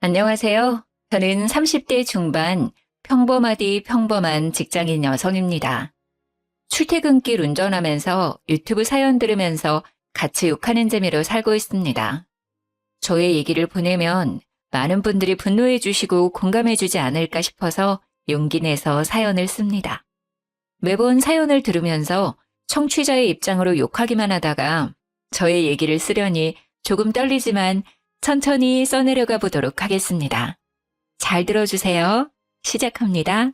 안녕하세요. 저는 30대 중반 평범하디 평범한 직장인 여성입니다. 출퇴근길 운전하면서 유튜브 사연 들으면서 같이 욕하는 재미로 살고 있습니다. 저의 얘기를 보내면 많은 분들이 분노해 주시고 공감해 주지 않을까 싶어서 용기 내서 사연을 씁니다. 매번 사연을 들으면서 청취자의 입장으로 욕하기만 하다가 저의 얘기를 쓰려니 조금 떨리지만 천천히 써내려가 보도록 하겠습니다. 잘 들어주세요. 시작합니다.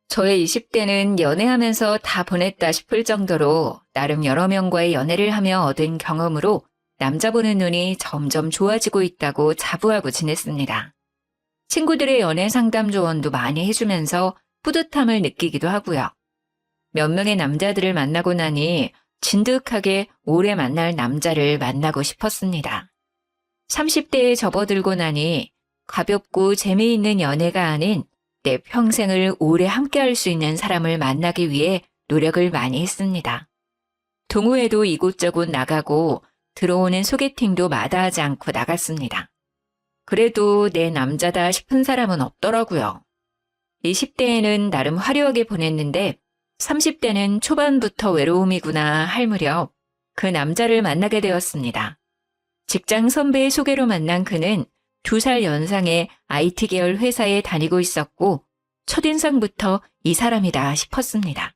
저의 20대는 연애하면서 다 보냈다 싶을 정도로 나름 여러 명과의 연애를 하며 얻은 경험으로 남자 보는 눈이 점점 좋아지고 있다고 자부하고 지냈습니다. 친구들의 연애 상담 조언도 많이 해주면서 뿌듯함을 느끼기도 하고요. 몇 명의 남자들을 만나고 나니 진득하게 오래 만날 남자를 만나고 싶었습니다. 30대에 접어들고 나니 가볍고 재미있는 연애가 아닌 내 평생을 오래 함께할 수 있는 사람을 만나기 위해 노력을 많이 했습니다. 동호회도 이곳저곳 나가고 들어오는 소개팅도 마다하지 않고 나갔습니다. 그래도 내 남자다 싶은 사람은 없더라고요. 20대에는 나름 화려하게 보냈는데 30대는 초반부터 외로움이구나 할 무렵 그 남자를 만나게 되었습니다. 직장 선배의 소개로 만난 그는 2살 연상의 IT 계열 회사에 다니고 있었고 첫인상부터 이 사람이다 싶었습니다.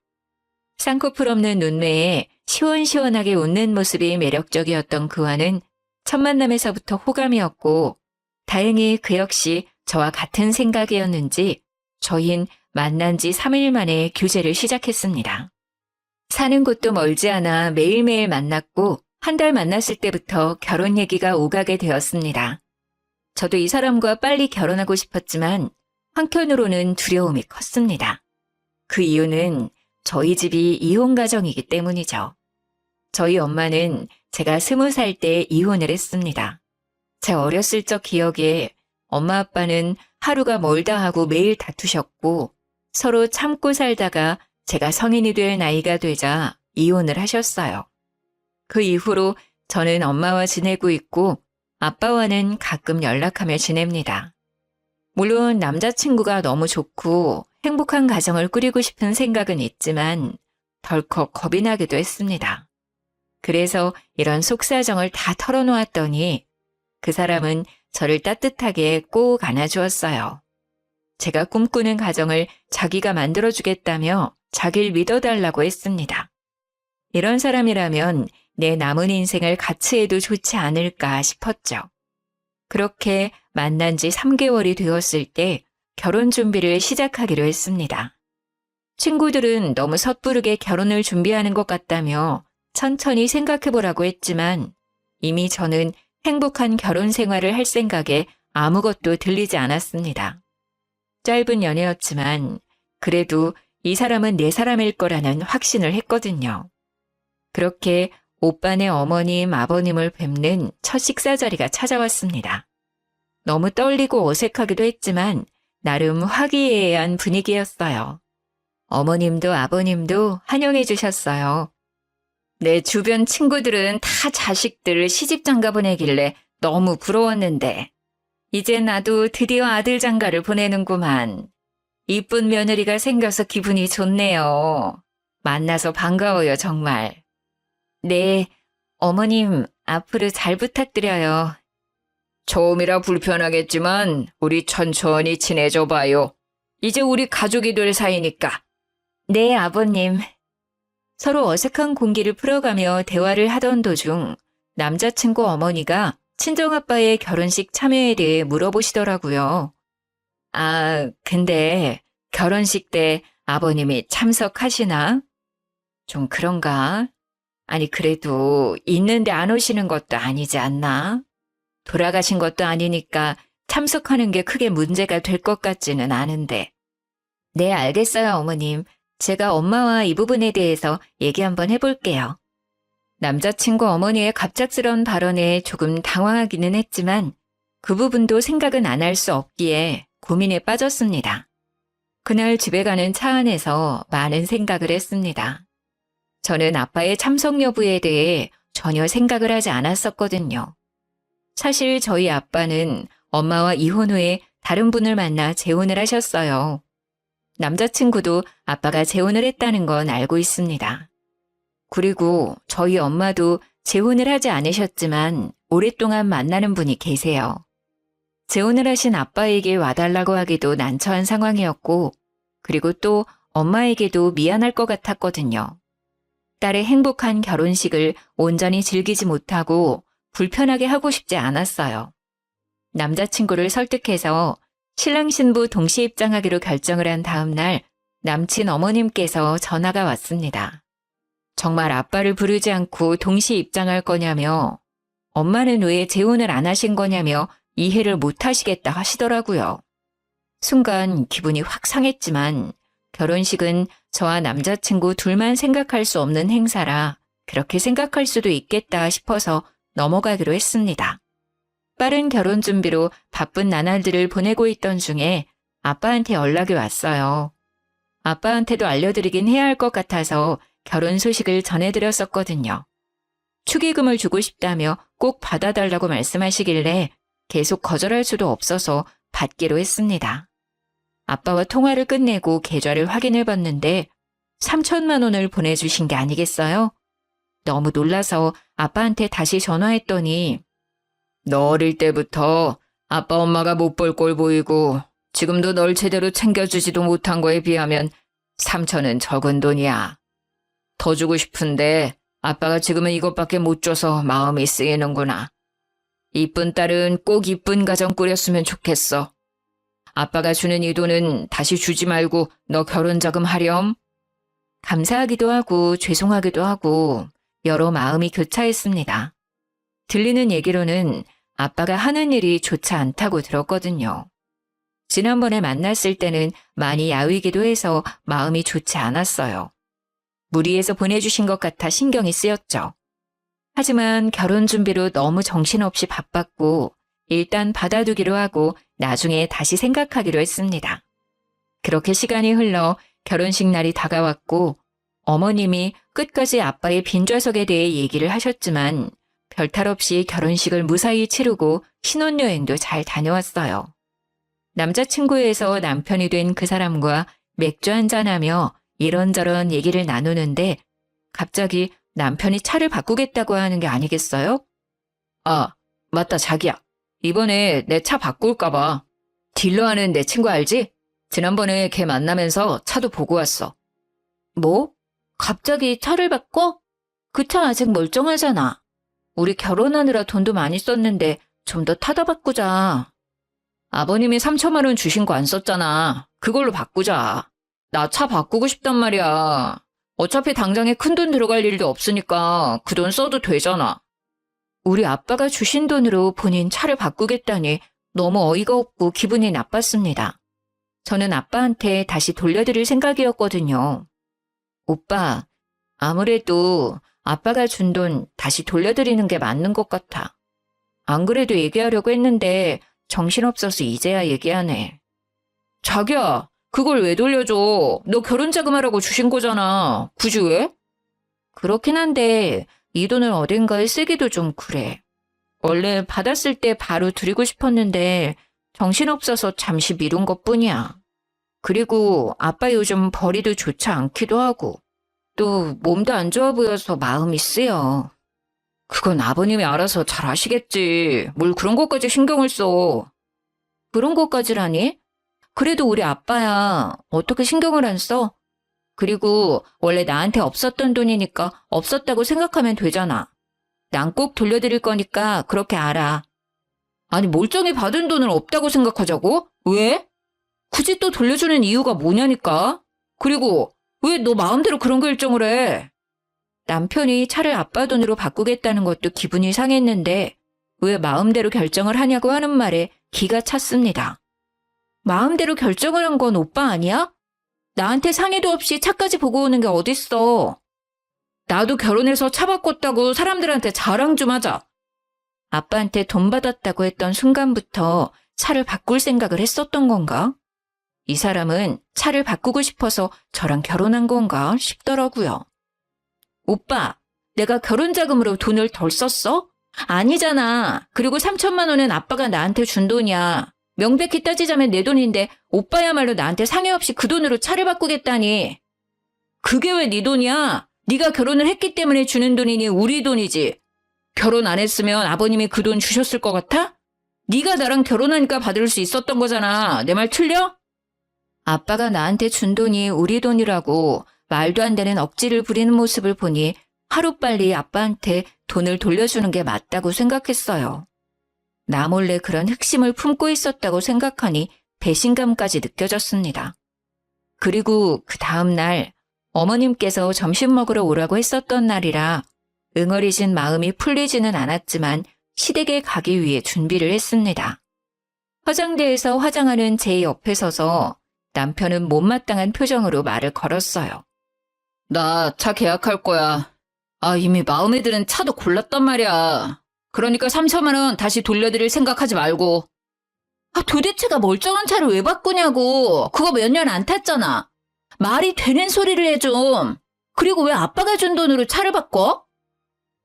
쌍꺼풀 없는 눈매에 시원시원하게 웃는 모습이 매력적이었던 그와는 첫 만남에서부터 호감이었고 다행히 그 역시 저와 같은 생각이었는지 저흰 만난 지 3일 만에 교제를 시작했습니다. 사는 곳도 멀지 않아 매일매일 만났고 한 달 만났을 때부터 결혼 얘기가 오가게 되었습니다. 저도 이 사람과 빨리 결혼하고 싶었지만 한편으로는 두려움이 컸습니다. 그 이유는 저희 집이 이혼 가정이기 때문이죠. 저희 엄마는 제가 20살 때 이혼을 했습니다. 제 어렸을 적 기억에 엄마 아빠는 하루가 멀다 하고 매일 다투셨고 서로 참고 살다가 제가 성인이 될 나이가 되자 이혼을 하셨어요. 그 이후로 저는 엄마와 지내고 있고 아빠와는 가끔 연락하며 지냅니다. 물론 남자친구가 너무 좋고 행복한 가정을 꾸리고 싶은 생각은 있지만 덜컥 겁이 나기도 했습니다. 그래서 이런 속사정을 다 털어놓았더니 그 사람은 저를 따뜻하게 꼭 안아주었어요. 제가 꿈꾸는 가정을 자기가 만들어주겠다며 자기를 믿어달라고 했습니다. 이런 사람이라면 내 남은 인생을 같이 해도 좋지 않을까 싶었죠. 그렇게 만난 지 3개월이 되었을 때 결혼 준비를 시작하기로 했습니다. 친구들은 너무 섣부르게 결혼을 준비하는 것 같다며 천천히 생각해보라고 했지만 이미 저는 행복한 결혼 생활을 할 생각에 아무것도 들리지 않았습니다. 짧은 연애였지만 그래도 이 사람은 내 사람일 거라는 확신을 했거든요. 그렇게 오빠네 어머님, 아버님을 뵙는 첫 식사 자리가 찾아왔습니다. 너무 떨리고 어색하기도 했지만 나름 화기애애한 분위기였어요. 어머님도 아버님도 환영해 주셨어요. 내 주변 친구들은 다 자식들 시집 장가 보내길래 너무 부러웠는데 이제 나도 드디어 아들 장가를 보내는구만. 이쁜 며느리가 생겨서 기분이 좋네요. 만나서 반가워요, 정말. 네, 어머님, 앞으로 잘 부탁드려요. 처음이라 불편하겠지만 우리 천천히 지내줘 봐요. 이제 우리 가족이 될 사이니까. 네, 아버님. 서로 어색한 공기를 풀어가며 대화를 하던 도중 남자친구 어머니가 친정아빠의 결혼식 참여에 대해 물어보시더라고요. 아, 근데 결혼식 때 아버님이 참석하시나? 좀 그런가? 아니 그래도 있는데 안 오시는 것도 아니지 않나? 돌아가신 것도 아니니까 참석하는 게 크게 문제가 될 것 같지는 않은데. 네, 알겠어요, 어머님. 제가 엄마와 이 부분에 대해서 얘기 한번 해볼게요. 남자친구 어머니의 갑작스러운 발언에 조금 당황하기는 했지만 그 부분도 생각은 안 할 수 없기에 고민에 빠졌습니다. 그날 집에 가는 차 안에서 많은 생각을 했습니다. 저는 아빠의 참석 여부에 대해 전혀 생각을 하지 않았었거든요. 사실 저희 아빠는 엄마와 이혼 후에 다른 분을 만나 재혼을 하셨어요. 남자친구도 아빠가 재혼을 했다는 건 알고 있습니다. 그리고 저희 엄마도 재혼을 하지 않으셨지만 오랫동안 만나는 분이 계세요. 재혼을 하신 아빠에게 와달라고 하기도 난처한 상황이었고, 그리고 또 엄마에게도 미안할 것 같았거든요. 딸의 행복한 결혼식을 온전히 즐기지 못하고 불편하게 하고 싶지 않았어요. 남자친구를 설득해서 신랑 신부 동시 입장하기로 결정을 한 다음 날 남친 어머님께서 전화가 왔습니다. 정말 아빠를 부르지 않고 동시 입장할 거냐며, 엄마는 왜 재혼을 안 하신 거냐며 이해를 못 하시겠다 하시더라고요. 순간 기분이 확 상했지만 결혼식은 저와 남자친구 둘만 생각할 수 없는 행사라 그렇게 생각할 수도 있겠다 싶어서 넘어가기로 했습니다. 빠른 결혼 준비로 바쁜 나날들을 보내고 있던 중에 아빠한테 연락이 왔어요. 아빠한테도 알려드리긴 해야 할 것 같아서 결혼 소식을 전해드렸었거든요. 축의금을 주고 싶다며 꼭 받아달라고 말씀하시길래 계속 거절할 수도 없어서 받기로 했습니다. 아빠와 통화를 끝내고 계좌를 확인해 봤는데 3천만 원을 보내주신 게 아니겠어요? 너무 놀라서 아빠한테 다시 전화했더니 너 어릴 때부터 아빠 엄마가 못 볼 꼴 보이고 지금도 널 제대로 챙겨주지도 못한 거에 비하면 3천은 적은 돈이야. 더 주고 싶은데 아빠가 지금은 이것밖에 못 줘서 마음이 쓰이는구나. 이쁜 딸은 꼭 이쁜 가정 꾸렸으면 좋겠어. 아빠가 주는 이 돈은 다시 주지 말고 너 결혼 자금 하렴. 감사하기도 하고 죄송하기도 하고 여러 마음이 교차했습니다. 들리는 얘기로는 아빠가 하는 일이 좋지 않다고 들었거든요. 지난번에 만났을 때는 많이 야위기도 해서 마음이 좋지 않았어요. 무리해서 보내주신 것 같아 신경이 쓰였죠. 하지만 결혼 준비로 너무 정신없이 바빴고 일단 받아두기로 하고 나중에 다시 생각하기로 했습니다. 그렇게 시간이 흘러 결혼식 날이 다가왔고 어머님이 끝까지 아빠의 빈좌석에 대해 얘기를 하셨지만 별탈 없이 결혼식을 무사히 치르고 신혼여행도 잘 다녀왔어요. 남자친구에서 남편이 된 그 사람과 맥주 한잔하며 이런저런 얘기를 나누는데 갑자기 남편이 차를 바꾸겠다고 하는 게 아니겠어요? 아, 맞다 자기야. 이번에 내 차 바꿀까 봐. 딜러 하는 내 친구 알지? 지난번에 걔 만나면서 차도 보고 왔어. 뭐? 갑자기 차를 바꿔? 그 차 아직 멀쩡하잖아. 우리 결혼하느라 돈도 많이 썼는데 좀 더 타다 바꾸자. 아버님이 3천만 원 주신 거 안 썼잖아. 그걸로 바꾸자. 나 차 바꾸고 싶단 말이야. 어차피 당장에 큰돈 들어갈 일도 없으니까 그 돈 써도 되잖아. 우리 아빠가 주신 돈으로 본인 차를 바꾸겠다니 너무 어이가 없고 기분이 나빴습니다. 저는 아빠한테 다시 돌려드릴 생각이었거든요. 오빠, 아무래도 아빠가 준 돈 다시 돌려드리는 게 맞는 것 같아. 안 그래도 얘기하려고 했는데 정신없어서 이제야 얘기하네. 자기야, 그걸 왜 돌려줘? 너 결혼 자금하라고 주신 거잖아. 굳이 왜? 그렇긴 한데 이 돈을 어딘가에 쓰기도 좀 그래. 원래 받았을 때 바로 드리고 싶었는데 정신없어서 잠시 미룬 것뿐이야. 그리고 아빠 요즘 벌이도 좋지 않기도 하고 또 몸도 안 좋아 보여서 마음이 쓰여. 그건 아버님이 알아서 잘 아시겠지. 뭘 그런 것까지 신경을 써. 그런 것까지라니? 그래도 우리 아빠야. 어떻게 신경을 안 써? 그리고 원래 나한테 없었던 돈이니까 없었다고 생각하면 되잖아. 난 꼭 돌려드릴 거니까 그렇게 알아. 아니 멀쩡히 받은 돈을 없다고 생각하자고? 왜? 굳이 또 돌려주는 이유가 뭐냐니까? 그리고 왜 너 마음대로 그런 결정을 해? 남편이 차를 아빠 돈으로 바꾸겠다는 것도 기분이 상했는데 왜 마음대로 결정을 하냐고 하는 말에 기가 찼습니다. 마음대로 결정을 한 건 오빠 아니야? 나한테 상의도 없이 차까지 보고 오는 게 어딨어. 나도 결혼해서 차 바꿨다고 사람들한테 자랑 좀 하자. 아빠한테 돈 받았다고 했던 순간부터 차를 바꿀 생각을 했었던 건가? 이 사람은 차를 바꾸고 싶어서 저랑 결혼한 건가 싶더라고요. 오빠, 내가 결혼 자금으로 돈을 덜 썼어? 아니잖아. 그리고 3천만 원은 아빠가 나한테 준 돈이야. 명백히 따지자면 내 돈인데 오빠야말로 나한테 상의 없이 그 돈으로 차를 바꾸겠다니. 그게 왜 네 돈이야? 네가 결혼을 했기 때문에 주는 돈이니 우리 돈이지. 결혼 안 했으면 아버님이 그 돈 주셨을 것 같아? 네가 나랑 결혼하니까 받을 수 있었던 거잖아. 내 말 틀려? 아빠가 나한테 준 돈이 우리 돈이라고 말도 안 되는 억지를 부리는 모습을 보니 하루빨리 아빠한테 돈을 돌려주는 게 맞다고 생각했어요. 나 몰래 그런 흑심을 품고 있었다고 생각하니 배신감까지 느껴졌습니다. 그리고 그 다음 날 어머님께서 점심 먹으러 오라고 했었던 날이라 응어리진 마음이 풀리지는 않았지만 시댁에 가기 위해 준비를 했습니다. 화장대에서 화장하는 제 옆에 서서 남편은 못마땅한 표정으로 말을 걸었어요. 나 차 계약할 거야. 이미 마음에 드는 차도 골랐단 말이야. 그러니까 3천만 원 다시 돌려드릴 생각하지 말고. 도대체가 멀쩡한 차를 왜 바꾸냐고. 그거 몇 년 안 탔잖아. 말이 되는 소리를 해 좀. 그리고 왜 아빠가 준 돈으로 차를 바꿔?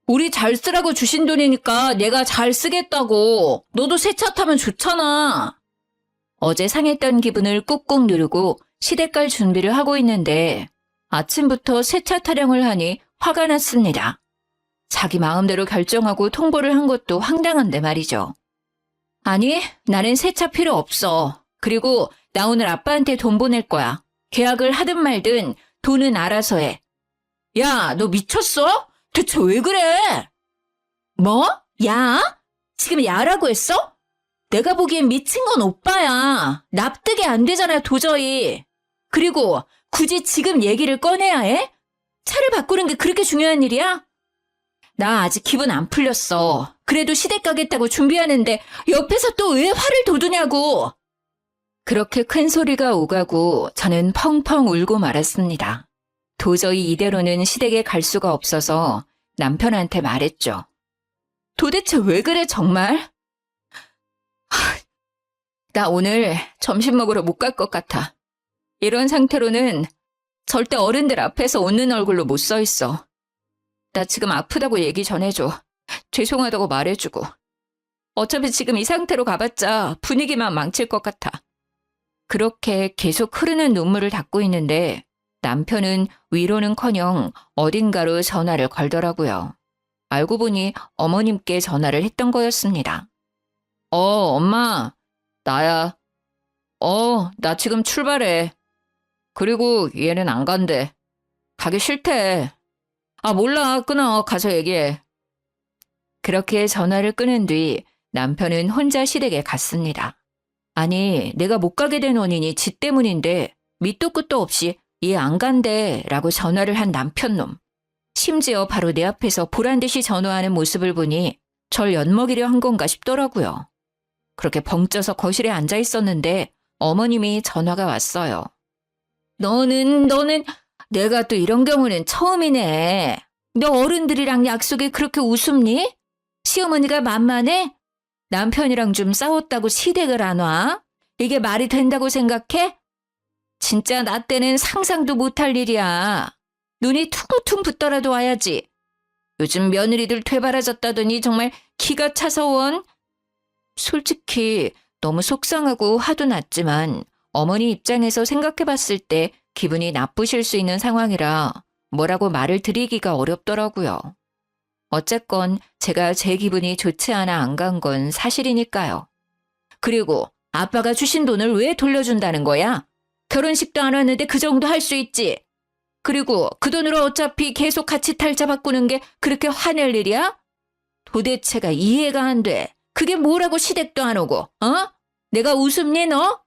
우리 잘 쓰라고 주신 돈이니까 내가 잘 쓰겠다고. 너도 새 차 타면 좋잖아. 어제 상했던 기분을 꾹꾹 누르고 시댁 갈 준비를 하고 있는데 아침부터 새 차 타령을 하니 화가 났습니다. 자기 마음대로 결정하고 통보를 한 것도 황당한데 말이죠. 아니, 나는 새 차 필요 없어. 그리고 나 오늘 아빠한테 돈 보낼 거야. 계약을 하든 말든 돈은 알아서 해. 야, 너 미쳤어? 대체 왜 그래? 뭐? 야? 지금 야라고 했어? 내가 보기엔 미친 건 오빠야. 납득이 안 되잖아, 도저히. 그리고 굳이 지금 얘기를 꺼내야 해? 차를 바꾸는 게 그렇게 중요한 일이야? 나 아직 기분 안 풀렸어. 그래도 시댁 가겠다고 준비하는데 옆에서 또 왜 화를 돋우냐고. 그렇게 큰 소리가 오가고 저는 펑펑 울고 말았습니다. 도저히 이대로는 시댁에 갈 수가 없어서 남편한테 말했죠. 도대체 왜 그래 정말? 나 오늘 점심 먹으러 못 갈 것 같아. 이런 상태로는 절대 어른들 앞에서 웃는 얼굴로 못 서 있어. 나 지금 아프다고 얘기 전해줘. 죄송하다고 말해주고. 어차피 지금 이 상태로 가봤자 분위기만 망칠 것 같아. 그렇게 계속 흐르는 눈물을 닦고 있는데 남편은 위로는커녕 어딘가로 전화를 걸더라고요. 알고 보니 어머님께 전화를 했던 거였습니다. 엄마, 나야. 나 지금 출발해. 그리고 얘는 안 간대. 가기 싫대. 몰라. 끊어. 가서 얘기해. 그렇게 전화를 끊은 뒤 남편은 혼자 시댁에 갔습니다. 아니, 내가 못 가게 된 원인이 지 때문인데 밑도 끝도 없이 얘 안 간대 라고 전화를 한 남편놈. 심지어 바로 내 앞에서 보란듯이 전화하는 모습을 보니 절 엿먹이려 한 건가 싶더라고요. 그렇게 벙쪄서 거실에 앉아 있었는데 어머님이 전화가 왔어요. 너는 내가 또 이런 경우는 처음이네. 너 어른들이랑 약속에 그렇게 우습니? 시어머니가 만만해? 남편이랑 좀 싸웠다고 시댁을 안 와? 이게 말이 된다고 생각해? 진짜 나 때는 상상도 못할 일이야. 눈이 퉁퉁 붙더라도 와야지. 요즘 며느리들 되바라졌다더니 정말 기가 차서 원. 솔직히 너무 속상하고 화도 났지만 어머니 입장에서 생각해봤을 때 기분이 나쁘실 수 있는 상황이라 뭐라고 말을 드리기가 어렵더라고요. 어쨌건 제가 제 기분이 좋지 않아 안 간 건 사실이니까요. 그리고 아빠가 주신 돈을 왜 돌려준다는 거야? 결혼식도 안 왔는데 그 정도 할 수 있지. 그리고 그 돈으로 어차피 계속 같이 탈자 바꾸는 게 그렇게 화낼 일이야? 도대체가 이해가 안 돼. 그게 뭐라고 시댁도 안 오고, 내가 우습니 너?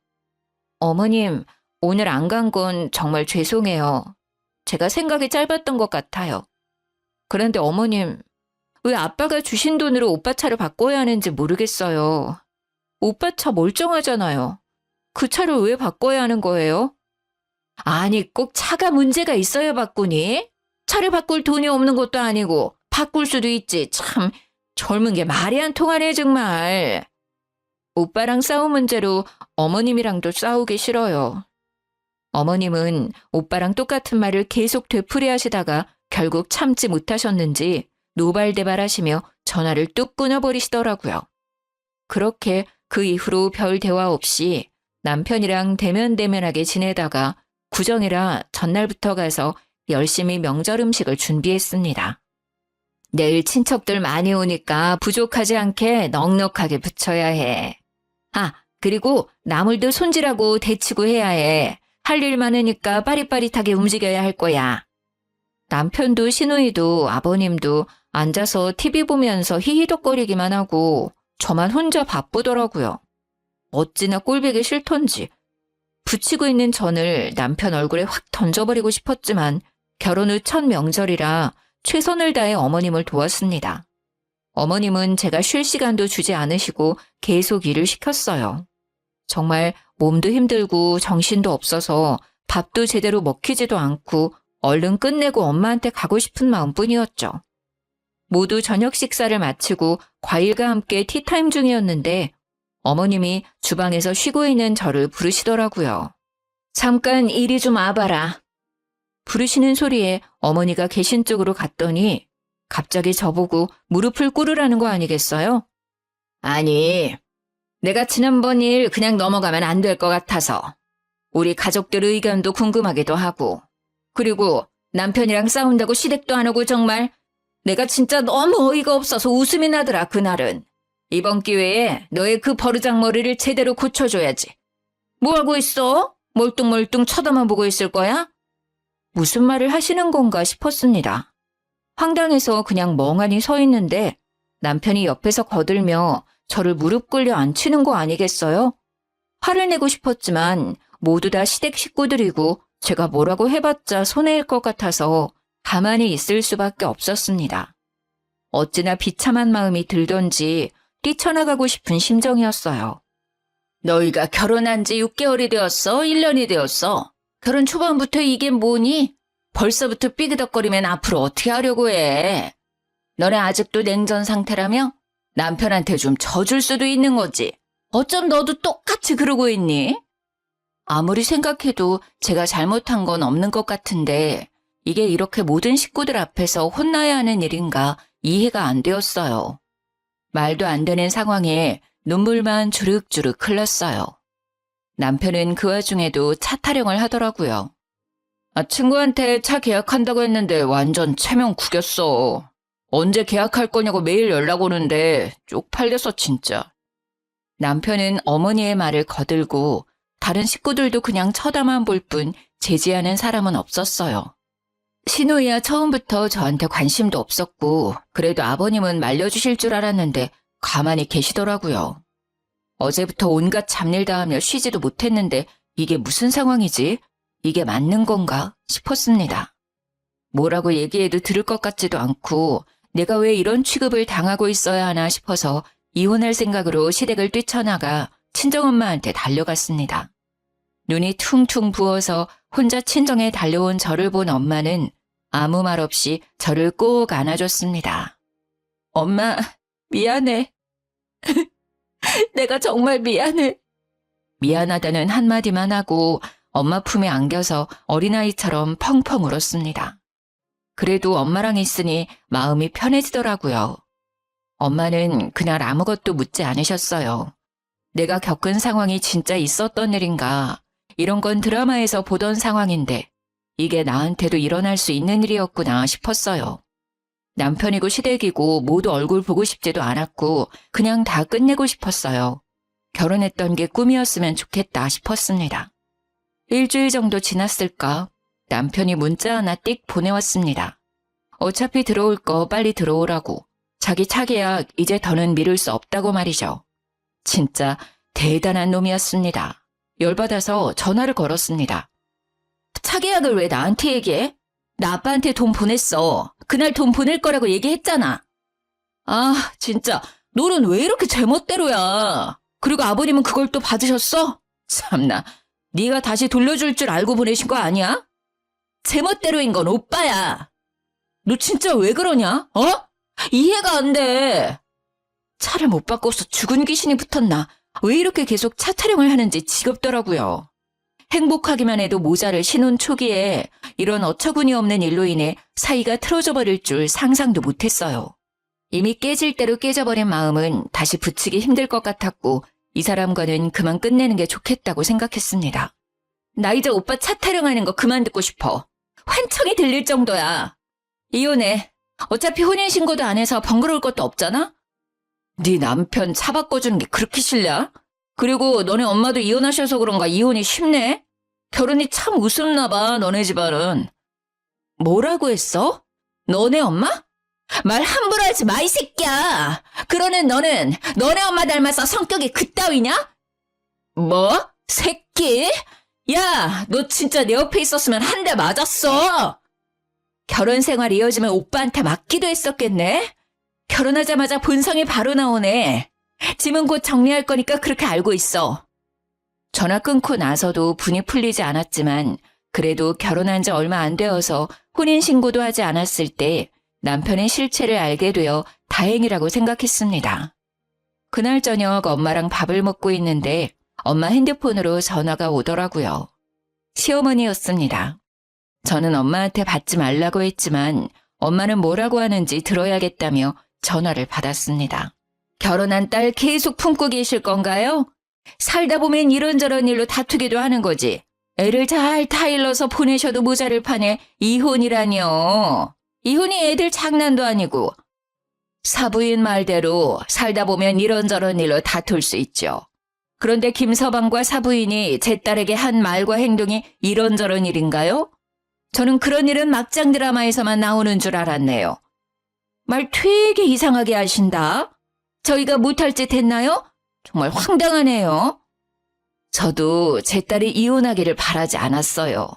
어머님, 오늘 안 간 건 정말 죄송해요. 제가 생각이 짧았던 것 같아요. 그런데 어머님, 왜 아빠가 주신 돈으로 오빠 차를 바꿔야 하는지 모르겠어요. 오빠 차 멀쩡하잖아요. 그 차를 왜 바꿔야 하는 거예요? 아니, 꼭 차가 문제가 있어야 바꾸니? 차를 바꿀 돈이 없는 것도 아니고 바꿀 수도 있지. 참 젊은 게 말이 안 통하네 정말. 오빠랑 싸운 문제로 어머님이랑도 싸우기 싫어요. 어머님은 오빠랑 똑같은 말을 계속 되풀이하시다가 결국 참지 못하셨는지 노발대발하시며 전화를 뚝 끊어버리시더라고요. 그렇게 그 이후로 별 대화 없이 남편이랑 대면대면하게 지내다가 구정이라 전날부터 가서 열심히 명절 음식을 준비했습니다. 내일 친척들 많이 오니까 부족하지 않게 넉넉하게 부쳐야 해. 아, 그리고 나물도 손질하고 데치고 해야 해. 할 일 많으니까 빠릿빠릿하게 움직여야 할 거야. 남편도 시누이도 아버님도 앉아서 TV 보면서 히히덕거리기만 하고 저만 혼자 바쁘더라고요. 어찌나 꼴보기 싫던지. 부치고 있는 전을 남편 얼굴에 확 던져버리고 싶었지만 결혼 후 첫 명절이라 최선을 다해 어머님을 도왔습니다. 어머님은 제가 쉴 시간도 주지 않으시고 계속 일을 시켰어요. 정말 몸도 힘들고 정신도 없어서 밥도 제대로 먹히지도 않고 얼른 끝내고 엄마한테 가고 싶은 마음뿐이었죠. 모두 저녁 식사를 마치고 과일과 함께 티타임 중이었는데 어머님이 주방에서 쉬고 있는 저를 부르시더라고요. 잠깐 이리 좀 와봐라. 부르시는 소리에 어머니가 계신 쪽으로 갔더니 갑자기 저보고 무릎을 꿇으라는 거 아니겠어요? 아니, 내가 지난번 일 그냥 넘어가면 안 될 것 같아서 우리 가족들 의견도 궁금하기도 하고 그리고 남편이랑 싸운다고 시댁도 안 오고 정말 내가 진짜 너무 어이가 없어서 웃음이 나더라 그날은. 이번 기회에 너의 그 버르장머리를 제대로 고쳐줘야지. 뭐하고 있어? 멀뚱멀뚱 쳐다만 보고 있을 거야? 무슨 말을 하시는 건가 싶었습니다. 황당해서 그냥 멍하니 서 있는데 남편이 옆에서 거들며 저를 무릎 꿇려 앉히는 거 아니겠어요? 화를 내고 싶었지만 모두 다 시댁 식구들이고 제가 뭐라고 해봤자 손해일 것 같아서 가만히 있을 수밖에 없었습니다. 어찌나 비참한 마음이 들던지 뛰쳐나가고 싶은 심정이었어요. 너희가 결혼한 지 6개월이 되었어? 1년이 되었어? 결혼 초반부터 이게 뭐니? 벌써부터 삐그덕거리면 앞으로 어떻게 하려고 해? 너네 아직도 냉전 상태라며? 남편한테 좀 져줄 수도 있는 거지. 어쩜 너도 똑같이 그러고 있니? 아무리 생각해도 제가 잘못한 건 없는 것 같은데 이게 이렇게 모든 식구들 앞에서 혼나야 하는 일인가 이해가 안 되었어요. 말도 안 되는 상황에 눈물만 주륵주륵 흘렀어요. 남편은 그 와중에도 차 타령을 하더라고요. 친구한테 차 계약한다고 했는데 완전 체면 구겼어. 언제 계약할 거냐고 매일 연락 오는데 쪽팔려서 진짜. 남편은 어머니의 말을 거들고 다른 식구들도 그냥 쳐다만 볼 뿐 제지하는 사람은 없었어요. 시누이야 처음부터 저한테 관심도 없었고 그래도 아버님은 말려주실 줄 알았는데 가만히 계시더라고요. 어제부터 온갖 잡일 다 하며 쉬지도 못했는데 이게 무슨 상황이지? 이게 맞는 건가 싶었습니다. 뭐라고 얘기해도 들을 것 같지도 않고 내가 왜 이런 취급을 당하고 있어야 하나 싶어서 이혼할 생각으로 시댁을 뛰쳐나가 친정엄마한테 달려갔습니다. 눈이 퉁퉁 부어서 혼자 친정에 달려온 저를 본 엄마는 아무 말 없이 저를 꼭 안아줬습니다. 엄마, 미안해. 내가 정말 미안해. 미안하다는 한마디만 하고 엄마 품에 안겨서 어린아이처럼 펑펑 울었습니다. 그래도 엄마랑 있으니 마음이 편해지더라고요. 엄마는 그날 아무것도 묻지 않으셨어요. 내가 겪은 상황이 진짜 있었던 일인가, 이런 건 드라마에서 보던 상황인데 이게 나한테도 일어날 수 있는 일이었구나 싶었어요. 남편이고 시댁이고 모두 얼굴 보고 싶지도 않았고 그냥 다 끝내고 싶었어요. 결혼했던 게 꿈이었으면 좋겠다 싶었습니다. 일주일 정도 지났을까 남편이 문자 하나 띡 보내왔습니다. 어차피 들어올 거 빨리 들어오라고. 자기 차 계약 이제 더는 미룰 수 없다고 말이죠. 진짜 대단한 놈이었습니다. 열받아서 전화를 걸었습니다. 차 계약을 왜 나한테 얘기해? 나 아빠한테 돈 보냈어. 그날 돈 보낼 거라고 얘기했잖아. 아, 진짜 너는 왜 이렇게 제멋대로야. 그리고 아버님은 그걸 또 받으셨어? 참나, 네가 다시 돌려줄 줄 알고 보내신 거 아니야? 제멋대로인 건 오빠야. 너 진짜 왜 그러냐? 어? 이해가 안 돼. 차를 못 바꿔서 죽은 귀신이 붙었나? 왜 이렇게 계속 차 타령을 하는지 지겹더라고요. 행복하기만 해도 모자를 신혼 초기에 이런 어처구니 없는 일로 인해 사이가 틀어져 버릴 줄 상상도 못했어요. 이미 깨질 대로 깨져버린 마음은 다시 붙이기 힘들 것 같았고 이 사람과는 그만 끝내는 게 좋겠다고 생각했습니다. 나 이제 오빠 차 타령하는 거 그만 듣고 싶어. 환청이 들릴 정도야. 이혼해. 어차피 혼인신고도 안 해서 번거로울 것도 없잖아? 네 남편 차 바꿔주는 게 그렇게 싫냐? 그리고 너네 엄마도 이혼하셔서 그런가 이혼이 쉽네? 결혼이 참 우습나 봐, 너네 집안은. 뭐라고 했어? 너네 엄마? 말 함부로 하지 마, 이 새끼야. 그러는 너는 너네 엄마 닮아서 성격이 그따위냐? 뭐? 새끼? 야, 너 진짜 내 옆에 있었으면 한 대 맞았어. 결혼 생활 이어지면 오빠한테 맞기도 했었겠네? 결혼하자마자 본성이 바로 나오네. 짐은 곧 정리할 거니까 그렇게 알고 있어. 전화 끊고 나서도 분이 풀리지 않았지만 그래도 결혼한 지 얼마 안 되어서 혼인신고도 하지 않았을 때 남편의 실체를 알게 되어 다행이라고 생각했습니다. 그날 저녁 엄마랑 밥을 먹고 있는데 엄마 핸드폰으로 전화가 오더라고요. 시어머니였습니다. 저는 엄마한테 받지 말라고 했지만 엄마는 뭐라고 하는지 들어야겠다며 전화를 받았습니다. 결혼한 딸 계속 품고 계실 건가요? 살다 보면 이런저런 일로 다투기도 하는 거지. 애를 잘 타일러서 보내셔도 모자를 파네. 이혼이라니요. 이혼이 애들 장난도 아니고. 사부인 말대로 살다 보면 이런저런 일로 다툴 수 있죠. 그런데 김서방과 사부인이 제 딸에게 한 말과 행동이 이런저런 일인가요? 저는 그런 일은 막장 드라마에서만 나오는 줄 알았네요. 말 되게 이상하게 하신다. 저희가 못할 짓 했나요? 정말 황당하네요. 저도 제 딸이 이혼하기를 바라지 않았어요.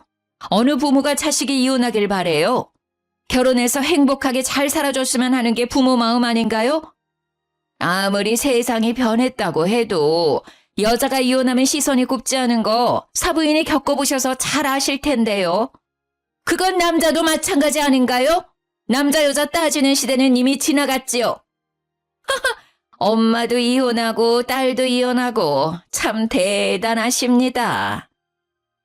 어느 부모가 자식이 이혼하길 바래요? 결혼해서 행복하게 잘 살아줬으면 하는 게 부모 마음 아닌가요? 아무리 세상이 변했다고 해도 여자가 이혼하면 시선이 곱지 않은 거 사부인이 겪어보셔서 잘 아실 텐데요. 그건 남자도 마찬가지 아닌가요? 남자 여자 따지는 시대는 이미 지나갔지요. 엄마도 이혼하고 딸도 이혼하고 참 대단하십니다.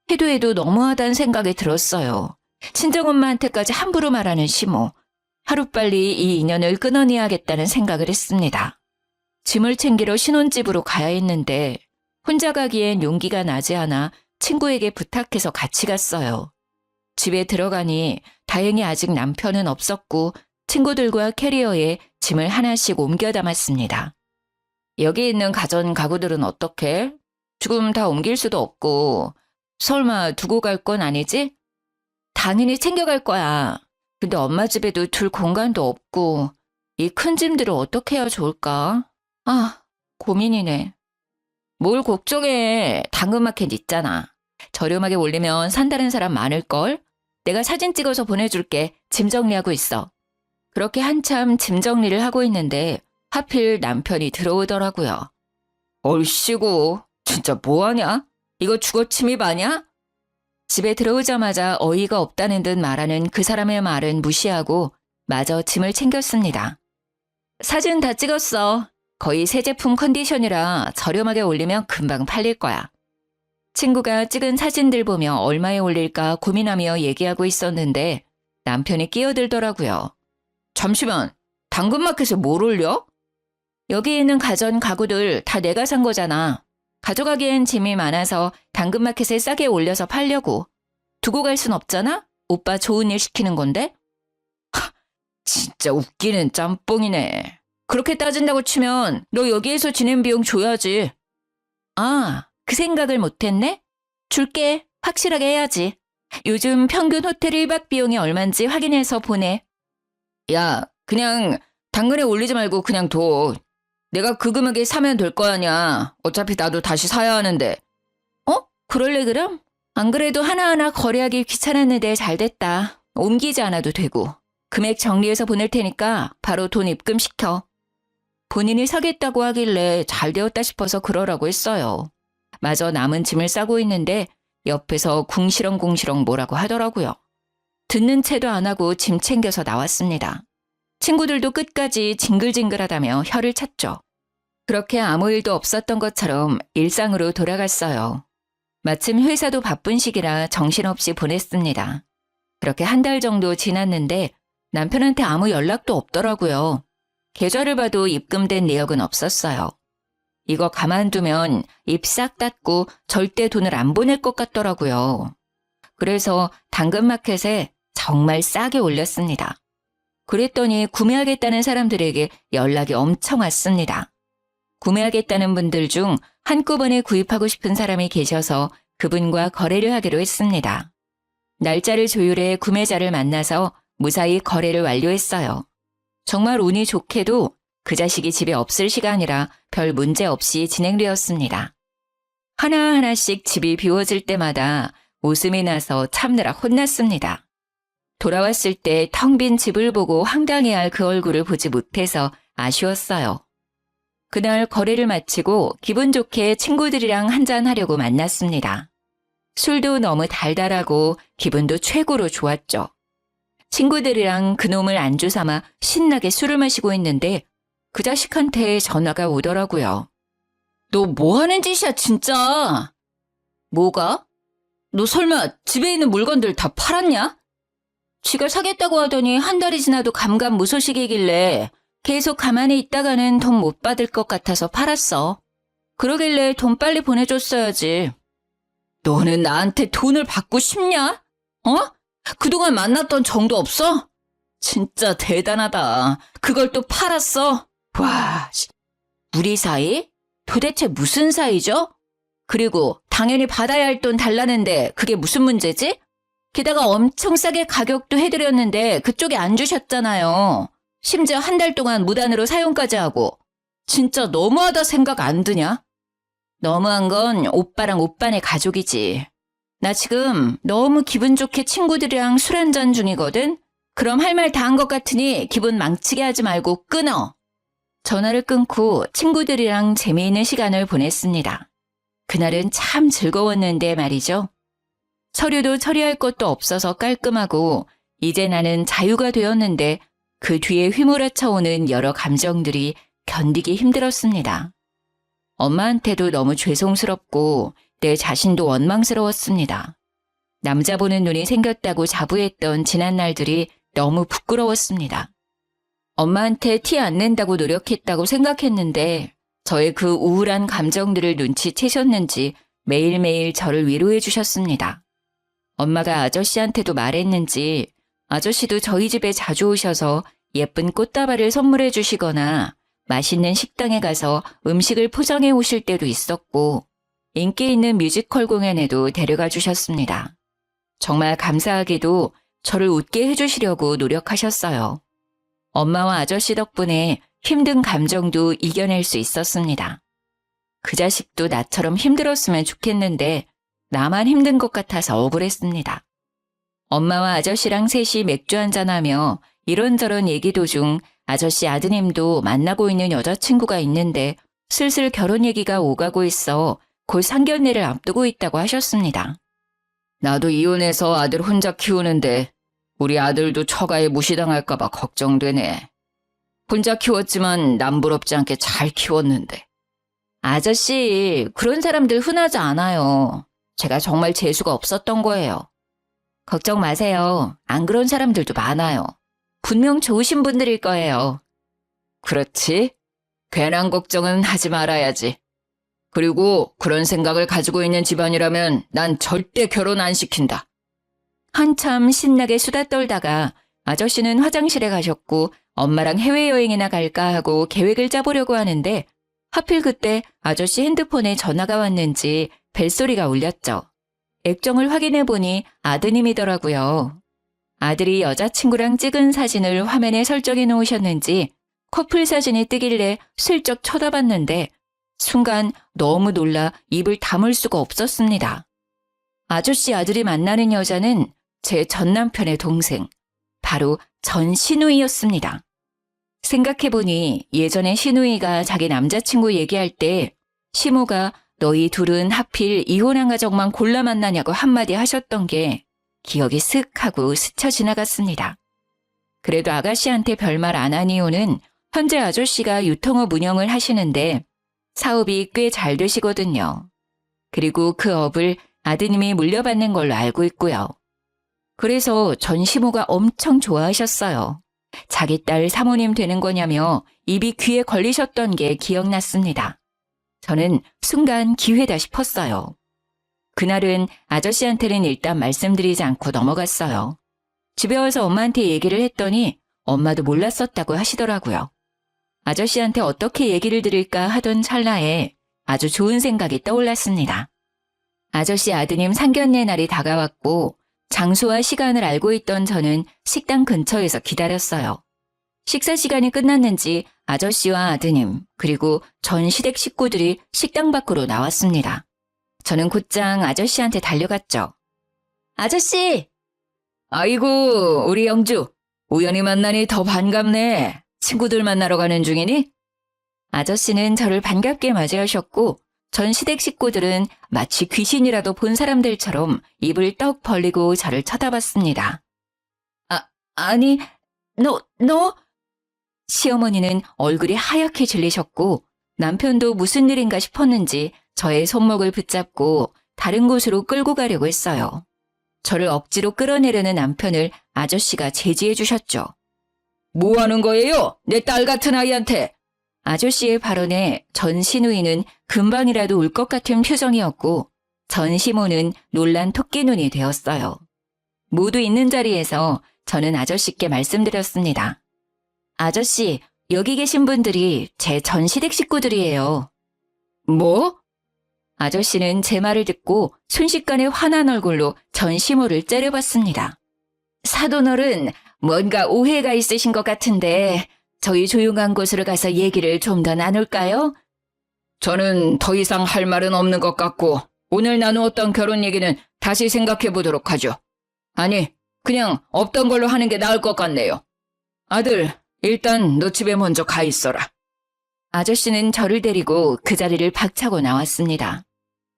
해도 너무하다는 생각이 들었어요. 친정엄마한테까지 함부로 말하는 시모. 하루빨리 이 인연을 끊어내야겠다는 생각을 했습니다. 짐을 챙기러 신혼집으로 가야 했는데 혼자 가기엔 용기가 나지 않아 친구에게 부탁해서 같이 갔어요. 집에 들어가니 다행히 아직 남편은 없었고 친구들과 캐리어에 짐을 하나씩 옮겨 담았습니다. 여기 있는 가전 가구들은 어떻게? 지금 다 옮길 수도 없고 설마 두고 갈 건 아니지? 당연히 챙겨갈 거야. 근데 엄마 집에도 둘 공간도 없고 이 큰 짐들을 어떻게 해야 좋을까? 아, 고민이네. 뭘 걱정해. 당근마켓 있잖아. 저렴하게 올리면 산다는 사람 많을걸? 내가 사진 찍어서 보내줄게. 짐 정리하고 있어. 그렇게 한참 짐 정리를 하고 있는데 하필 남편이 들어오더라고요. 얼씨구, 진짜 뭐하냐? 이거 주거 침입 아냐? 집에 들어오자마자 어이가 없다는 듯 말하는 그 사람의 말은 무시하고 마저 짐을 챙겼습니다. 사진 다 찍었어. 거의 새 제품 컨디션이라 저렴하게 올리면 금방 팔릴 거야. 친구가 찍은 사진들 보며 얼마에 올릴까 고민하며 얘기하고 있었는데 남편이 끼어들더라고요. 잠시만, 당근마켓에 뭘 올려? 여기 있는 가전 가구들 다 내가 산 거잖아. 가져가기엔 짐이 많아서 당근마켓에 싸게 올려서 팔려고. 두고 갈 순 없잖아? 오빠 좋은 일 시키는 건데? 하, 진짜 웃기는 짬뽕이네. 그렇게 따진다고 치면 너 여기에서 지낸 비용 줘야지. 아, 그 생각을 못했네? 줄게. 확실하게 해야지. 요즘 평균 호텔 1박 비용이 얼만지 확인해서 보내. 야, 그냥 당근에 올리지 말고 그냥 둬. 내가 그 금액에 사면 될 거 아니야. 어차피 나도 다시 사야 하는데. 그럴래 그럼? 안 그래도 하나하나 거래하기 귀찮았는데 잘 됐다. 옮기지 않아도 되고. 금액 정리해서 보낼 테니까 바로 돈 입금시켜. 본인이 사겠다고 하길래 잘 되었다 싶어서 그러라고 했어요. 마저 남은 짐을 싸고 있는데 옆에서 궁시렁궁시렁 뭐라고 하더라고요. 듣는 채도 안 하고 짐 챙겨서 나왔습니다. 친구들도 끝까지 징글징글하다며 혀를 찼죠. 그렇게 아무 일도 없었던 것처럼 일상으로 돌아갔어요. 마침 회사도 바쁜 시기라 정신없이 보냈습니다. 그렇게 한 달 정도 지났는데 남편한테 아무 연락도 없더라고요. 계좌를 봐도 입금된 내역은 없었어요. 이거 가만두면 입 싹 닫고 절대 돈을 안 보낼 것 같더라고요. 그래서 당근마켓에 정말 싸게 올렸습니다. 그랬더니 구매하겠다는 사람들에게 연락이 엄청 왔습니다. 구매하겠다는 분들 중 한꺼번에 구입하고 싶은 사람이 계셔서 그분과 거래를 하기로 했습니다. 날짜를 조율해 구매자를 만나서 무사히 거래를 완료했어요. 정말 운이 좋게도 그 자식이 집에 없을 시간이라 별 문제 없이 진행되었습니다. 하나하나씩 집이 비워질 때마다 웃음이 나서 참느라 혼났습니다. 돌아왔을 때 텅 빈 집을 보고 황당해할 그 얼굴을 보지 못해서 아쉬웠어요. 그날 거래를 마치고 기분 좋게 친구들이랑 한잔하려고 만났습니다. 술도 너무 달달하고 기분도 최고로 좋았죠. 친구들이랑 그놈을 안주 삼아 신나게 술을 마시고 있는데 그 자식한테 전화가 오더라고요. 너 뭐 하는 짓이야 진짜? 뭐가? 너 설마 집에 있는 물건들 다 팔았냐? 지가 사겠다고 하더니 한 달이 지나도 감감무소식이길래 계속 가만히 있다가는 돈 못 받을 것 같아서 팔았어. 그러길래 돈 빨리 보내줬어야지. 너는 나한테 돈을 받고 싶냐? 어? 그동안 만났던 정도 없어? 진짜 대단하다. 그걸 또 팔았어? 와, 우리 사이? 도대체 무슨 사이죠? 그리고 당연히 받아야 할 돈 달라는데 그게 무슨 문제지? 게다가 엄청 싸게 가격도 해드렸는데 그쪽이 안 주셨잖아요. 심지어 한 달 동안 무단으로 사용까지 하고. 진짜 너무하다 생각 안 드냐? 너무한 건 오빠랑 오빠네 가족이지. 나 지금 너무 기분 좋게 친구들이랑 술 한잔 중이거든? 그럼 할 말 다 한 것 같으니 기분 망치게 하지 말고 끊어. 전화를 끊고 친구들이랑 재미있는 시간을 보냈습니다. 그날은 참 즐거웠는데 말이죠. 서류도 처리할 것도 없어서 깔끔하고 이제 나는 자유가 되었는데 그 뒤에 휘몰아쳐 오는 여러 감정들이 견디기 힘들었습니다. 엄마한테도 너무 죄송스럽고 내 자신도 원망스러웠습니다. 남자 보는 눈이 생겼다고 자부했던 지난 날들이 너무 부끄러웠습니다. 엄마한테 티 안 낸다고 노력했다고 생각했는데 저의 그 우울한 감정들을 눈치채셨는지 매일매일 저를 위로해 주셨습니다. 엄마가 아저씨한테도 말했는지 아저씨도 저희 집에 자주 오셔서 예쁜 꽃다발을 선물해 주시거나 맛있는 식당에 가서 음식을 포장해 오실 때도 있었고 인기 있는 뮤지컬 공연에도 데려가 주셨습니다. 정말 감사하게도 저를 웃게 해주시려고 노력하셨어요. 엄마와 아저씨 덕분에 힘든 감정도 이겨낼 수 있었습니다. 그 자식도 나처럼 힘들었으면 좋겠는데 나만 힘든 것 같아서 억울했습니다. 엄마와 아저씨랑 셋이 맥주 한잔하며 이런저런 얘기 도중 아저씨 아드님도 만나고 있는 여자친구가 있는데 슬슬 결혼 얘기가 오가고 있어 곧 상견례를 앞두고 있다고 하셨습니다. 나도 이혼해서 아들 혼자 키우는데 우리 아들도 처가에 무시당할까 봐 걱정되네. 혼자 키웠지만 남부럽지 않게 잘 키웠는데. 아저씨, 그런 사람들 흔하지 않아요. 제가 정말 재수가 없었던 거예요. 걱정 마세요. 안 그런 사람들도 많아요. 분명 좋으신 분들일 거예요. 그렇지. 괜한 걱정은 하지 말아야지. 그리고 그런 생각을 가지고 있는 집안이라면 난 절대 결혼 안 시킨다. 한참 신나게 수다 떨다가 아저씨는 화장실에 가셨고 엄마랑 해외여행이나 갈까 하고 계획을 짜보려고 하는데 하필 그때 아저씨 핸드폰에 전화가 왔는지 벨소리가 울렸죠. 액정을 확인해보니 아드님이더라고요. 아들이 여자친구랑 찍은 사진을 화면에 설정해 놓으셨는지 커플 사진이 뜨길래 슬쩍 쳐다봤는데 순간 너무 놀라 입을 다물 수가 없었습니다. 아저씨 아들이 만나는 여자는 제 전 남편의 동생, 바로 전신우이였습니다. 생각해보니 예전에 신우이가 자기 남자친구 얘기할 때 시모가 너희 둘은 하필 이혼한 가족만 골라 만나냐고 한마디 하셨던 게 기억이 쓱 하고 스쳐 지나갔습니다. 그래도 아가씨한테 별말 안 한 이유는 현재 아저씨가 유통업 운영을 하시는데 사업이 꽤 잘 되시거든요. 그리고 그 업을 아드님이 물려받는 걸로 알고 있고요. 그래서 전시모가 엄청 좋아하셨어요. 자기 딸 사모님 되는 거냐며 입이 귀에 걸리셨던 게 기억났습니다. 저는 순간 기회다 싶었어요. 그날은 아저씨한테는 일단 말씀드리지 않고 넘어갔어요. 집에 와서 엄마한테 얘기를 했더니 엄마도 몰랐었다고 하시더라고요. 아저씨한테 어떻게 얘기를 드릴까 하던 찰나에 아주 좋은 생각이 떠올랐습니다. 아저씨 아드님 상견례 날이 다가왔고 장소와 시간을 알고 있던 저는 식당 근처에서 기다렸어요. 식사 시간이 끝났는지 아저씨와 아드님 그리고 전 시댁 식구들이 식당 밖으로 나왔습니다. 저는 곧장 아저씨한테 달려갔죠. 아저씨! 아이고 우리 영주 우연히 만나니 더 반갑네. 친구들 만나러 가는 중이니? 아저씨는 저를 반갑게 맞이하셨고 전 시댁 식구들은 마치 귀신이라도 본 사람들처럼 입을 떡 벌리고 저를 쳐다봤습니다. 아니, 너? 시어머니는 얼굴이 하얗게 질리셨고 남편도 무슨 일인가 싶었는지 저의 손목을 붙잡고 다른 곳으로 끌고 가려고 했어요. 저를 억지로 끌어내려는 남편을 아저씨가 제지해 주셨죠. 뭐 하는 거예요? 내 딸 같은 아이한테. 아저씨의 발언에 전 시누이는 금방이라도 울 것 같은 표정이었고 전 시모는 놀란 토끼눈이 되었어요. 모두 있는 자리에서 저는 아저씨께 말씀드렸습니다. 아저씨, 여기 계신 분들이 제 전 시댁 식구들이에요. 뭐? 아저씨는 제 말을 듣고 순식간에 화난 얼굴로 전 시모를 째려봤습니다. 사돈어른, 뭔가 오해가 있으신 것 같은데 저희 조용한 곳으로 가서 얘기를 좀 더 나눌까요? 저는 더 이상 할 말은 없는 것 같고 오늘 나누었던 결혼 얘기는 다시 생각해 보도록 하죠. 아니, 그냥 없던 걸로 하는 게 나을 것 같네요. 아들, 일단 너 집에 먼저 가 있어라. 아저씨는 저를 데리고 그 자리를 박차고 나왔습니다.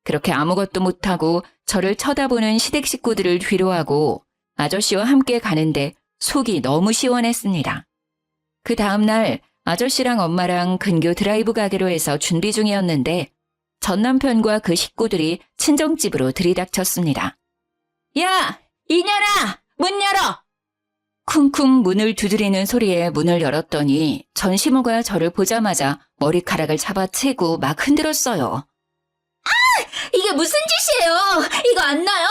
그렇게 아무것도 못하고 저를 쳐다보는 시댁 식구들을 뒤로하고 아저씨와 함께 가는데 속이 너무 시원했습니다. 그 다음날 아저씨랑 엄마랑 근교 드라이브 가기로 해서 준비 중이었는데 전 남편과 그 식구들이 친정집으로 들이닥쳤습니다. 야! 이년아! 문 열어! 쿵쿵 문을 두드리는 소리에 문을 열었더니 전 시모가 저를 보자마자 머리카락을 잡아채고 막 흔들었어요. 이게 무슨 짓이에요? 이거 안 나요?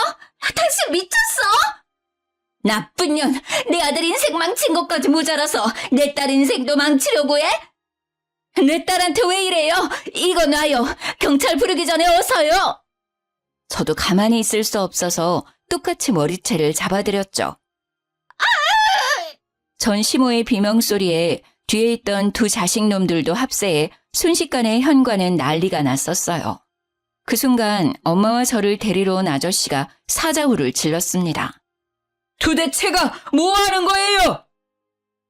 당신 미쳤어? 나쁜 년, 내 아들 인생 망친 것까지 모자라서 내 딸 인생도 망치려고 해? 내 딸한테 왜 이래요? 이거 놔요. 경찰 부르기 전에 어서요. 저도 가만히 있을 수 없어서 똑같이 머리채를 잡아드렸죠. 전 시모의 비명소리에 뒤에 있던 두 자식놈들도 합세해 순식간에 현관은 난리가 났었어요. 그 순간 엄마와 저를 데리러 온 아저씨가 사자후를 질렀습니다. 도대체가 뭐 하는 거예요?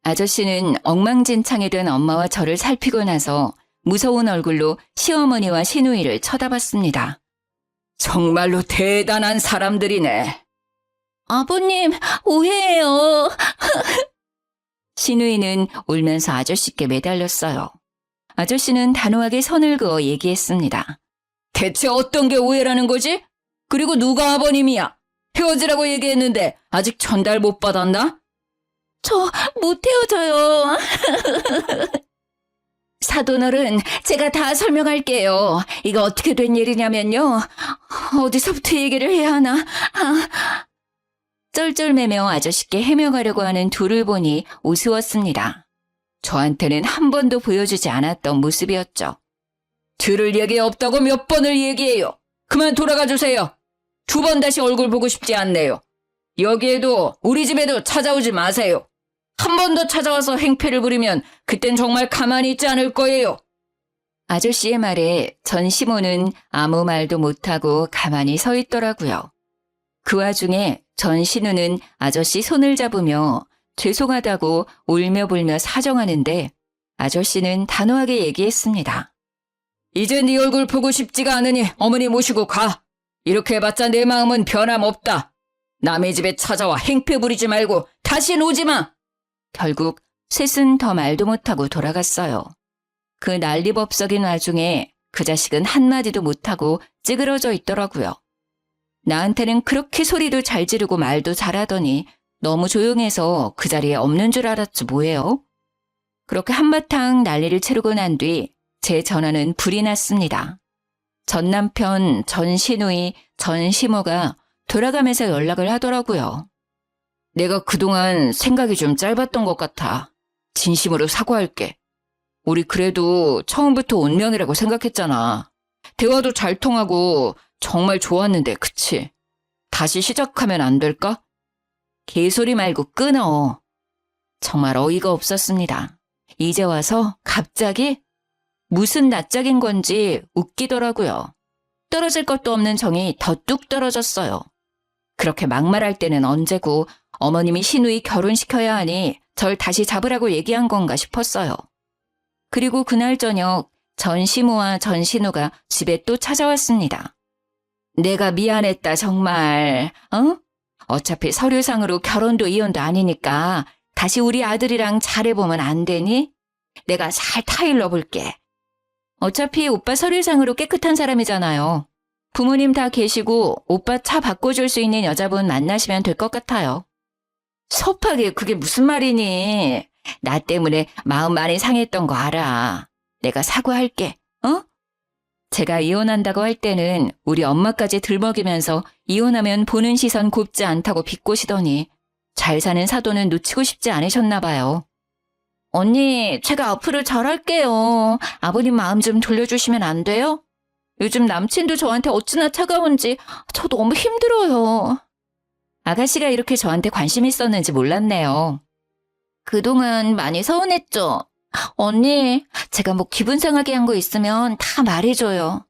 아저씨는 엉망진창이 된 엄마와 저를 살피고 나서 무서운 얼굴로 시어머니와 시누이를 쳐다봤습니다. 정말로 대단한 사람들이네. 아버님, 오해해요. 시누이는 울면서 아저씨께 매달렸어요. 아저씨는 단호하게 선을 그어 얘기했습니다. 대체 어떤 게 오해라는 거지? 그리고 누가 아버님이야? 헤어지라고 얘기했는데 아직 전달 못 받았나? 저 못 헤어져요. 사돈어른, 제가 다 설명할게요. 이거 어떻게 된 일이냐면요. 어디서부터 얘기를 해야 하나? 쩔쩔매며 아저씨께 해명하려고 하는 둘을 보니 우스웠습니다. 저한테는 한 번도 보여주지 않았던 모습이었죠. 들을 얘기 없다고 몇 번을 얘기해요. 그만 돌아가 주세요. 2번 다시 얼굴 보고 싶지 않네요. 여기에도 우리 집에도 찾아오지 마세요. 한 번 더 찾아와서 행패를 부리면 그땐 정말 가만히 있지 않을 거예요. 아저씨의 말에 전 시모는 아무 말도 못하고 가만히 서 있더라고요. 그 와중에 전 신우는 아저씨 손을 잡으며 죄송하다고 울며불며 사정하는데 아저씨는 단호하게 얘기했습니다. 이제 네 얼굴 보고 싶지가 않으니 어머니 모시고 가. 이렇게 해봤자 내 마음은 변함없다. 남의 집에 찾아와 행패 부리지 말고 다신 오지 마. 결국 셋은 더 말도 못하고 돌아갔어요. 그 난리법석인 와중에 그 자식은 한마디도 못하고 찌그러져 있더라고요. 나한테는 그렇게 소리도 잘 지르고 말도 잘하더니 너무 조용해서 그 자리에 없는 줄 알았지 뭐예요? 그렇게 한바탕 난리를 치르고 난 뒤 제 전화는 불이 났습니다. 전 남편, 전 시누이, 전 시모가 돌아가면서 연락을 하더라고요. 내가 그동안 생각이 좀 짧았던 것 같아. 진심으로 사과할게. 우리 그래도 처음부터 운명이라고 생각했잖아. 대화도 잘 통하고 정말 좋았는데, 그치? 다시 시작하면 안 될까? 개소리 말고 끊어. 정말 어이가 없었습니다. 이제 와서 갑자기 무슨 낯짝인 건지 웃기더라고요. 떨어질 것도 없는 정이 더 뚝 떨어졌어요. 그렇게 막말할 때는 언제고 어머님이 시누이 결혼시켜야 하니 절 다시 잡으라고 얘기한 건가 싶었어요. 그리고 그날 저녁 전 시모와 전 신우가 집에 또 찾아왔습니다. 내가 미안했다 정말. 어차피 서류상으로 결혼도 이혼도 아니니까 다시 우리 아들이랑 잘해보면 안 되니? 내가 잘 타일러 볼게. 어차피 오빠 서류상으로 깨끗한 사람이잖아요. 부모님 다 계시고 오빠 차 바꿔줄 수 있는 여자분 만나시면 될 것 같아요. 섭하게 그게 무슨 말이니? 나 때문에 마음 많이 상했던 거 알아. 내가 사과할게. 제가 이혼한다고 할 때는 우리 엄마까지 들먹이면서 이혼하면 보는 시선 곱지 않다고 비꼬시더니 잘 사는 사돈은 놓치고 싶지 않으셨나 봐요. 언니, 제가 앞으로 잘할게요. 아버님 마음 좀 돌려주시면 안 돼요? 요즘 남친도 저한테 어찌나 차가운지 저 너무 힘들어요. 아가씨가 이렇게 저한테 관심 있었는지 몰랐네요. 그동안 많이 서운했죠? 언니, 제가 뭐 기분 상하게 한 거 있으면 다 말해줘요.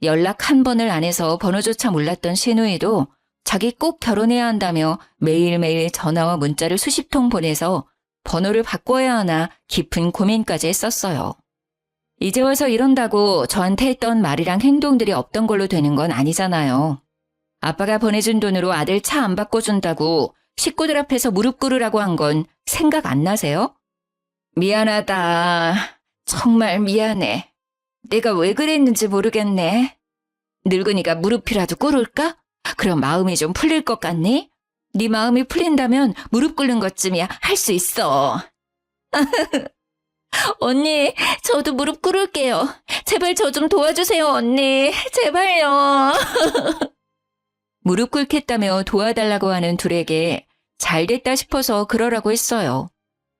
연락 한 번을 안 해서 번호조차 몰랐던 시누이도 자기 꼭 결혼해야 한다며 매일매일 전화와 문자를 수십 통 보내서 번호를 바꿔야 하나 깊은 고민까지 했었어요. 이제 와서 이런다고 저한테 했던 말이랑 행동들이 없던 걸로 되는 건 아니잖아요. 아빠가 보내준 돈으로 아들 차 안 바꿔준다고 식구들 앞에서 무릎 꿇으라고 한 건 생각 안 나세요? 미안하다. 정말 미안해. 내가 왜 그랬는지 모르겠네. 늙으니까 무릎이라도 꿇을까? 그럼 마음이 좀 풀릴 것 같니? 네 마음이 풀린다면 무릎 꿇는 것쯤이야 할 수 있어. 언니, 저도 무릎 꿇을게요. 제발 저 좀 도와주세요, 언니. 제발요. 무릎 꿇겠다며 도와달라고 하는 둘에게 잘 됐다 싶어서 그러라고 했어요.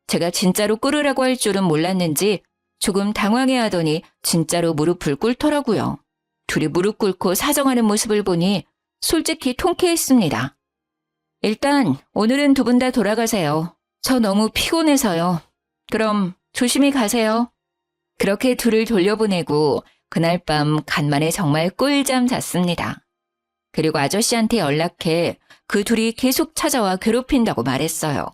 제가 진짜로 꿇으라고 할 줄은 몰랐는지 조금 당황해하더니 진짜로 무릎을 꿇더라고요. 둘이 무릎 꿇고 사정하는 모습을 보니 솔직히 통쾌했습니다. 일단 오늘은 두 분 다 돌아가세요. 저 너무 피곤해서요. 그럼 조심히 가세요. 그렇게 둘을 돌려보내고 그날 밤 간만에 정말 꿀잠 잤습니다. 그리고 아저씨한테 연락해 그 둘이 계속 찾아와 괴롭힌다고 말했어요.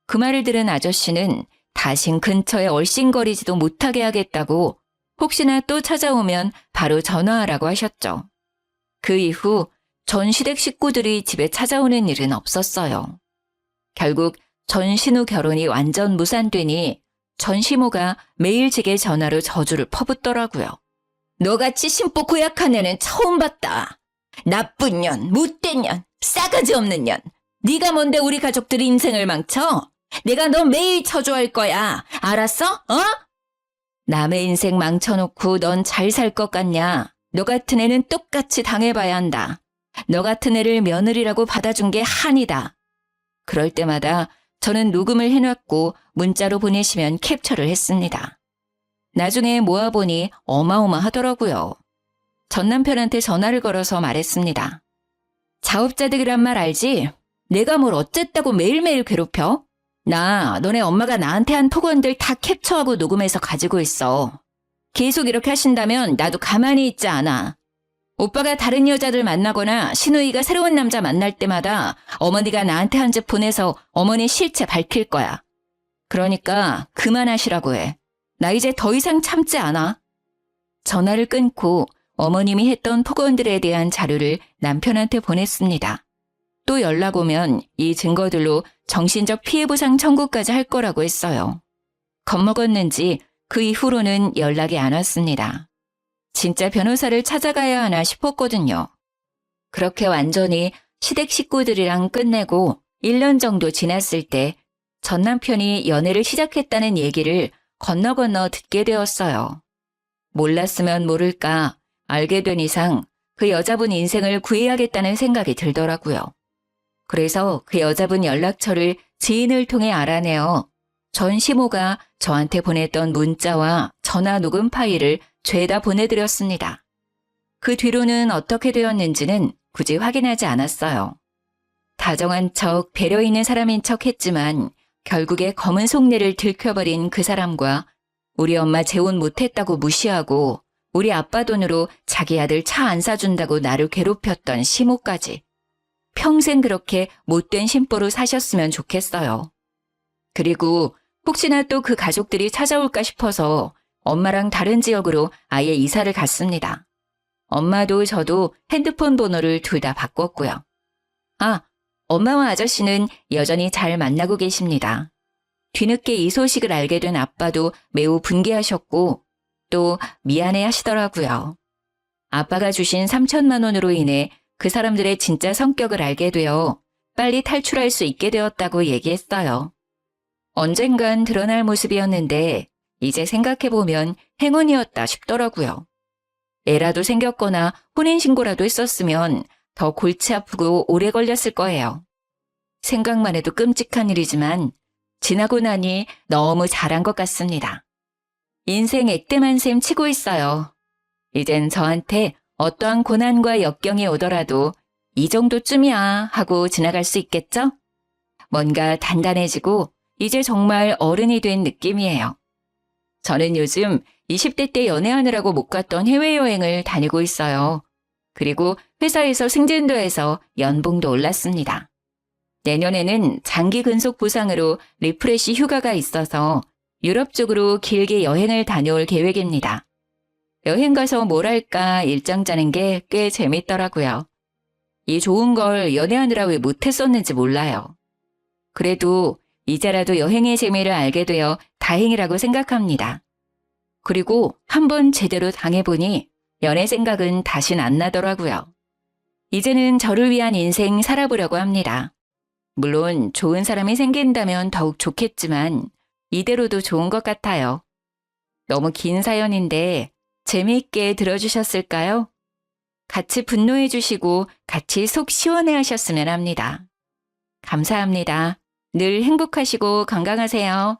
그 말을 들은 아저씨는 다신 근처에 얼씬거리지도 못하게 하겠다고 혹시나 또 찾아오면 바로 전화하라고 하셨죠. 그 이후 전 시댁 식구들이 집에 찾아오는 일은 없었어요. 결국 전 신우 결혼이 완전 무산되니 전 시모가 매일 제게 전화로 저주를 퍼붓더라고요. 너같이 심보 고약한 애는 처음 봤다. 나쁜 년, 못된 년, 싸가지 없는 년. 네가 뭔데 우리 가족들 인생을 망쳐? 내가 너 매일 처조할 거야. 알았어? 남의 인생 망쳐놓고 넌 잘 살 것 같냐? 너 같은 애는 똑같이 당해봐야 한다. 너 같은 애를 며느리라고 받아준 게 한이다. 그럴 때마다 저는 녹음을 해놨고 문자로 보내시면 캡처를 했습니다. 나중에 모아보니 어마어마하더라고요. 전 남편한테 전화를 걸어서 말했습니다. 자업자득이란 말 알지? 내가 뭘 어쨌다고 매일매일 괴롭혀? 나 너네 엄마가 나한테 한 폭언들 다 캡처하고 녹음해서 가지고 있어. 계속 이렇게 하신다면 나도 가만히 있지 않아. 오빠가 다른 여자들 만나거나 시누이가 새로운 남자 만날 때마다 어머니가 나한테 한 집 보내서 어머니 실체 밝힐 거야. 그러니까 그만하시라고 해. 나 이제 더 이상 참지 않아. 전화를 끊고 어머님이 했던 폭언들에 대한 자료를 남편한테 보냈습니다. 또 연락 오면 이 증거들로 정신적 피해보상 청구까지 할 거라고 했어요. 겁먹었는지 그 이후로는 연락이 안 왔습니다. 진짜 변호사를 찾아가야 하나 싶었거든요. 그렇게 완전히 시댁 식구들이랑 끝내고 1년 정도 지났을 때 전 남편이 연애를 시작했다는 얘기를 건너 듣게 되었어요. 몰랐으면 모를까 알게 된 이상 그 여자분 인생을 구해야겠다는 생각이 들더라고요. 그래서 그 여자분 연락처를 지인을 통해 알아내어 전 시모가 저한테 보냈던 문자와 전화 녹음 파일을 죄다 보내드렸습니다. 그 뒤로는 어떻게 되었는지는 굳이 확인하지 않았어요. 다정한 척 배려 있는 사람인 척 했지만 결국에 검은 속내를 들켜버린 그 사람과 우리 엄마 재혼 못했다고 무시하고 우리 아빠 돈으로 자기 아들 차 안 사준다고 나를 괴롭혔던 시모까지. 평생 그렇게 못된 심보로 사셨으면 좋겠어요. 그리고 혹시나 또 그 가족들이 찾아올까 싶어서 엄마랑 다른 지역으로 아예 이사를 갔습니다. 엄마도 저도 핸드폰 번호를 둘 다 바꿨고요. 아, 엄마와 아저씨는 여전히 잘 만나고 계십니다. 뒤늦게 이 소식을 알게 된 아빠도 매우 분개하셨고 또 미안해 하시더라고요. 아빠가 주신 3천만 원으로 인해 그 사람들의 진짜 성격을 알게 되어 빨리 탈출할 수 있게 되었다고 얘기했어요. 언젠간 드러날 모습이었는데 이제 생각해보면 행운이었다 싶더라고요. 애라도 생겼거나 혼인신고라도 했었으면 더 골치 아프고 오래 걸렸을 거예요. 생각만 해도 끔찍한 일이지만 지나고 나니 너무 잘한 것 같습니다. 인생 액땜한 셈 치고 있어요. 이젠 저한테 어떠한 고난과 역경이 오더라도 이 정도쯤이야 하고 지나갈 수 있겠죠? 뭔가 단단해지고 이제 정말 어른이 된 느낌이에요. 저는 요즘 20대 때 연애하느라고 못 갔던 해외여행을 다니고 있어요. 그리고 회사에서 승진도 해서 연봉도 올랐습니다. 내년에는 장기 근속 보상으로 리프레시 휴가가 있어서 유럽 쪽으로 길게 여행을 다녀올 계획입니다. 여행 가서 뭘 할까 일정 짜는 게 꽤 재밌더라고요. 이 좋은 걸 연애하느라 왜 못했었는지 몰라요. 그래도 이제라도 여행의 재미를 알게 되어 다행이라고 생각합니다. 그리고 한번 제대로 당해보니 연애 생각은 다신 안 나더라고요. 이제는 저를 위한 인생 살아보려고 합니다. 물론 좋은 사람이 생긴다면 더욱 좋겠지만 이대로도 좋은 것 같아요. 너무 긴 사연인데 재미있게 들어주셨을까요? 같이 분노해 주시고 같이 속 시원해 하셨으면 합니다. 감사합니다. 늘 행복하시고 건강하세요.